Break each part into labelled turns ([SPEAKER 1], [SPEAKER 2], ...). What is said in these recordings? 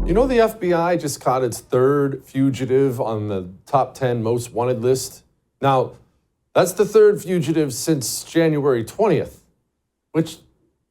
[SPEAKER 1] You know, the FBI just caught its third fugitive on the top 10 most wanted list. Now, that's the third fugitive since January 20th, which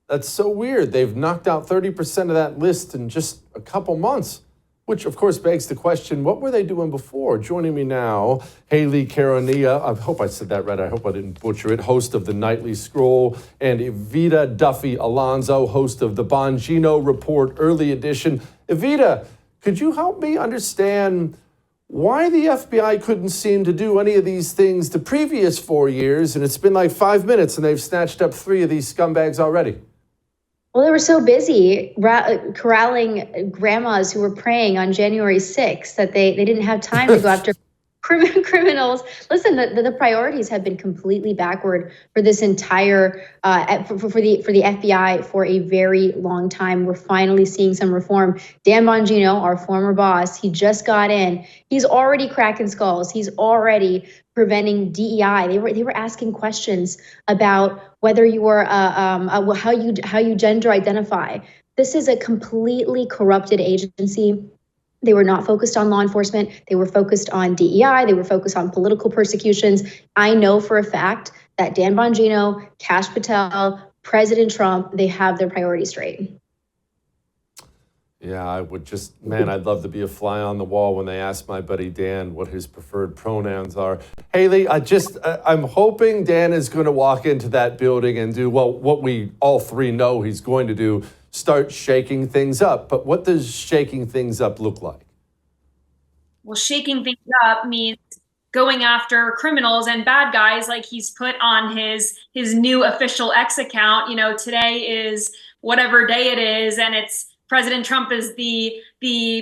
[SPEAKER 1] that's so weird. They've knocked out 30% of that list in just a couple months, which of course begs the question, what were they doing before? Joining me now, Hayley, Caronia, I hope I said that right, I hope I didn't butcher it, host of the Nightly Scroll, and Evita Duffy-Alfonso, host of the Bongino Report Early Edition. Evita, could you help me understand why the FBI couldn't seem to do any of these things the previous 4 years, and it's been like 5 minutes and they've snatched up 3 of these scumbags already?
[SPEAKER 2] Well, they were so busy corralling grandmas who were praying on January 6th that they didn't have time to go after criminals. Listen, the priorities have been completely backward for this entire for the FBI for a very long time. We're finally seeing some reform. Dan Bongino, our former boss, he just got in. He's already cracking skulls. He's already preventing DEI. They were asking questions about whether you were how you gender identify. This is a completely corrupted agency. They were not focused on law enforcement. They were focused on DEI. They were focused on political persecutions. I know for a fact that Dan Bongino, Kash Patel, President Trump, they have their priorities straight.
[SPEAKER 1] Yeah, I would just, man, I'd love to be a fly on the wall when they ask my buddy Dan what his preferred pronouns are. Hayley, I'm hoping Dan is going to walk into that building and do, well, what we all three know he's going to do, start shaking things up. But what does shaking things up look like?
[SPEAKER 3] Well, shaking things up means going after criminals and bad guys like he's put on his new official X account. You know, today is whatever day it is, and it's President Trump is the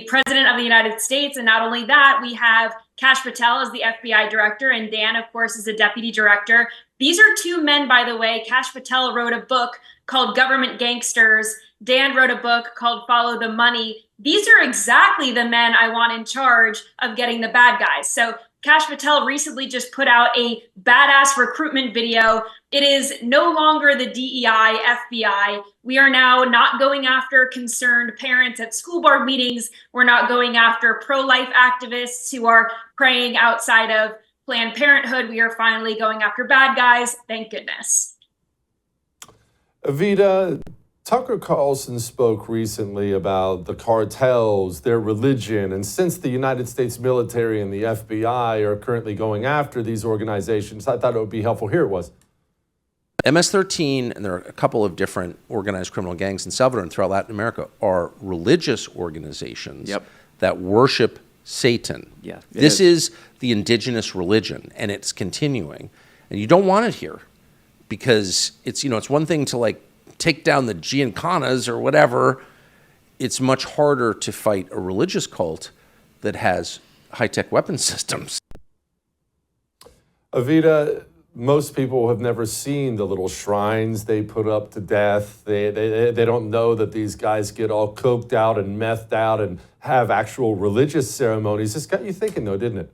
[SPEAKER 3] president of the United States. And not only that, we have Kash Patel as the FBI director, and Dan, of course, is the deputy director. These are 2 men, by the way. Kash Patel wrote a book called Government Gangsters. Dan wrote a book called Follow the Money. These are exactly the men I want in charge of getting the bad guys. So Kash Patel recently just put out a badass recruitment video. It is no longer the DEI FBI. We are now not going after concerned parents at school board meetings. We're not going after pro-life activists who are praying outside of Planned Parenthood. We are finally going after bad guys. Thank goodness.
[SPEAKER 1] Evita, Tucker Carlson spoke recently about the cartels, their religion, and since the United States military and the FBI are currently going after these organizations, I thought it would be helpful. Here it was.
[SPEAKER 4] MS-13, and there are a couple of different organized criminal gangs in Salvador and throughout Latin America, are religious organizations that worship Satan.
[SPEAKER 5] Yeah,
[SPEAKER 4] this is the indigenous religion, and it's continuing. And you don't want it here because it's one thing to like take down the Giancanas or whatever. It's much harder to fight a religious cult that has high-tech weapon systems.
[SPEAKER 1] Evita, most people have never seen the little shrines they put up to death. They don't know that these guys get all coked out and methed out and have actual religious ceremonies. This got you thinking, though, didn't it?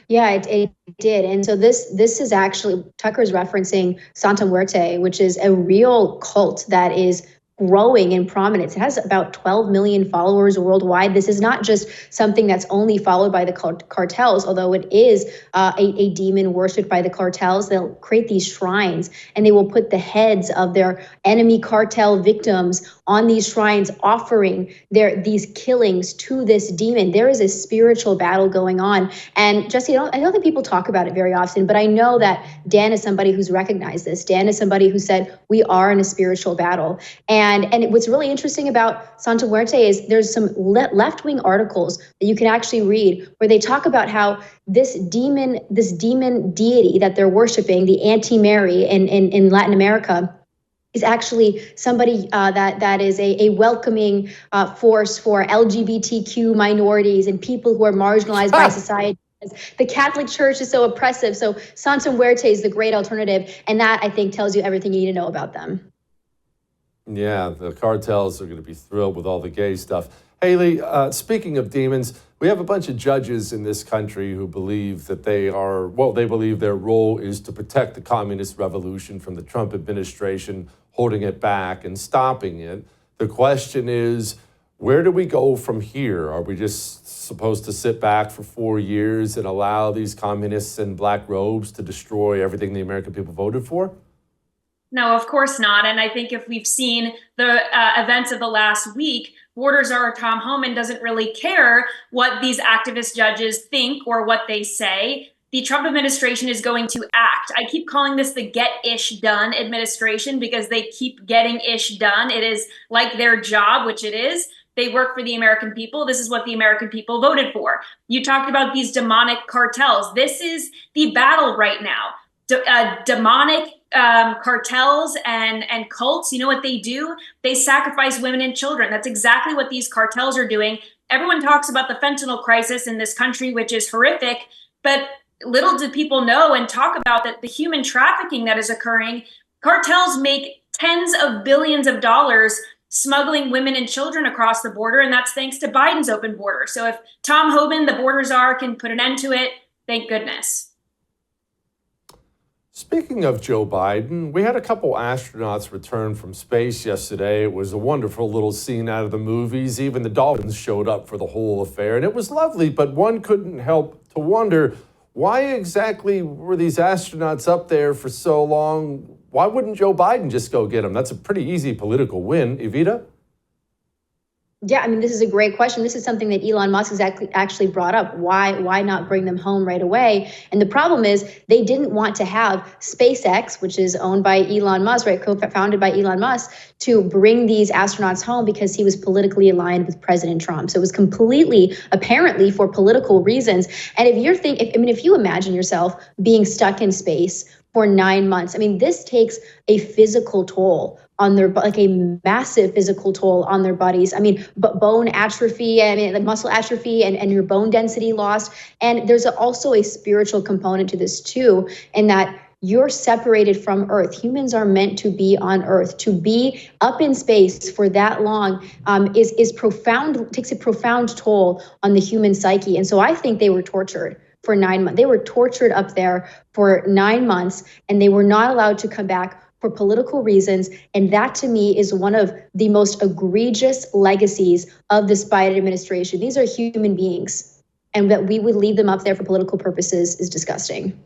[SPEAKER 2] Yeah, it did. And so this is actually, Tucker's referencing Santa Muerte, which is a real cult that is growing in prominence. It has about 12 million followers worldwide. This is not just something that's only followed by the cartels, although it is a demon worshipped by the cartels. They'll create these shrines and they will put the heads of their enemy cartel victims on these shrines, offering these killings to this demon. There is a spiritual battle going on. And Jesse, I don't think people talk about it very often, but I know that Dan is somebody who's recognized this. Dan is somebody who said, we are in a spiritual battle. And what's really interesting about Santa Muerte is there's some left-wing articles that you can actually read where they talk about how this demon deity that they're worshiping, the Anti-Mary in Latin America, is actually somebody that is a welcoming force for LGBTQ minorities and people who are marginalized by society. The Catholic Church is so oppressive. So Santa Muerte is the great alternative. And that, I think, tells you everything you need to know about them.
[SPEAKER 1] Yeah, the cartels are going to be thrilled with all the gay stuff. Hayley, speaking of demons, we have a bunch of judges in this country who believe that they believe their role is to protect the communist revolution from the Trump administration, holding it back and stopping it. The question is, Where do we go from here? Are we just supposed to sit back for 4 years and allow these communists in black robes to destroy everything the American people voted for?
[SPEAKER 3] No, of course not. And I think if we've seen the events of the last week, border czar Tom Homan doesn't really care what these activist judges think or what they say. The Trump administration is going to act. I keep calling this the get-ish done administration because they keep getting ish done. It is like their job, which it is. They work for the American people. This is what the American people voted for. You talked about these demonic cartels. This is the battle right now. Demonic cartels and cults, you know what they do? They sacrifice women and children. That's exactly what these cartels are doing. Everyone talks about the fentanyl crisis in this country, which is horrific, but little do people know and talk about that the human trafficking that is occurring. Cartels make tens of billions of dollars smuggling women and children across the border, and that's thanks to Biden's open border. So if Tom Homan, the border czar, can put an end to it, thank goodness.
[SPEAKER 1] Speaking of Joe Biden, we had a couple astronauts return from space yesterday. It was a wonderful little scene out of the movies. Even the dolphins showed up for the whole affair, and it was lovely, but one couldn't help to wonder, why exactly were these astronauts up there for so long? Why wouldn't Joe Biden just go get them? That's a pretty easy political win. Evita?
[SPEAKER 2] Yeah, I mean, this is a great question. This is something that Elon Musk has actually brought up. Why not bring them home right away? And the problem is they didn't want to have SpaceX, which is owned by Elon Musk, right, co-founded by Elon Musk, to bring these astronauts home because he was politically aligned with President Trump. So it was completely, apparently, for political reasons. And if you imagine yourself being stuck in space for 9 months, I mean, this takes a physical toll on their, like a massive physical toll on their bodies. I mean, bone atrophy, the muscle atrophy and your bone density lost. And there's also a spiritual component to this too, in that you're separated from Earth. Humans are meant to be on Earth. To be up in space for that long is profound, takes a profound toll on the human psyche. And so I think they were tortured for 9 months. They were tortured up there for 9 months, and they were not allowed to come back for political reasons. And that, to me, is one of the most egregious legacies of this Biden administration. These are human beings, and that we would leave them up there for political purposes is disgusting.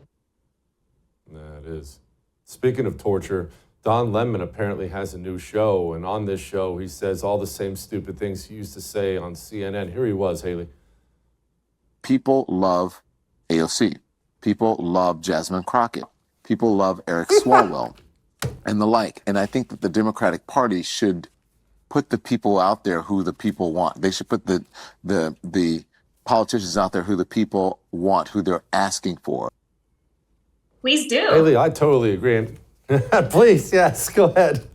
[SPEAKER 1] Yeah, it is. Speaking of torture, Don Lemon apparently has a new show, and on this show, he says all the same stupid things he used to say on CNN. Here he was, Hayley.
[SPEAKER 5] People love AOC. People love Jasmine Crockett. People love Eric Swalwell. And the like. And I think that the Democratic Party should put the people out there who the people want. They should put the politicians out there who the people want, who they're asking for.
[SPEAKER 3] Please do.
[SPEAKER 1] Hayley, I totally agree. Please, yes, go ahead.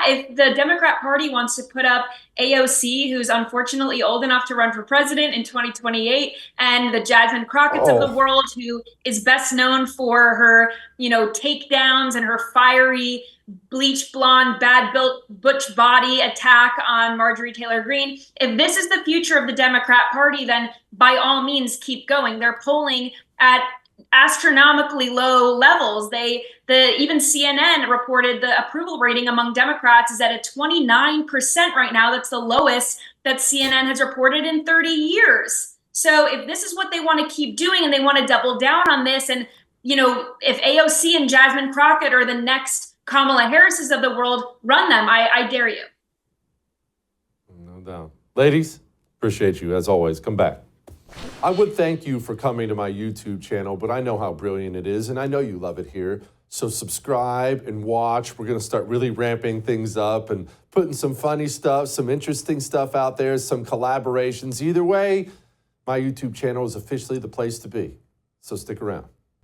[SPEAKER 3] If the Democrat Party wants to put up AOC, who's unfortunately old enough to run for president in 2028, and the Jasmine Crockett's of the world, who is best known for her, takedowns and her fiery, bleach blonde, bad-built butch body attack on Marjorie Taylor Greene. If this is the future of the Democrat Party, then by all means keep going. They're polling at astronomically low levels. Even CNN reported the approval rating among Democrats is at a 29% right now. That's the lowest that CNN has reported in 30 years. So if this is what they want to keep doing and they want to double down on this, and if AOC and Jasmine Crockett are the next Kamala Harris's of the world, run them. I dare you.
[SPEAKER 1] No doubt. Ladies, appreciate you as always. Come back. I would thank you for coming to my YouTube channel, but I know how brilliant it is, and I know you love it here. So subscribe and watch. We're going to start really ramping things up and putting some funny stuff, some interesting stuff out there, some collaborations. Either way, my YouTube channel is officially the place to be. So stick around.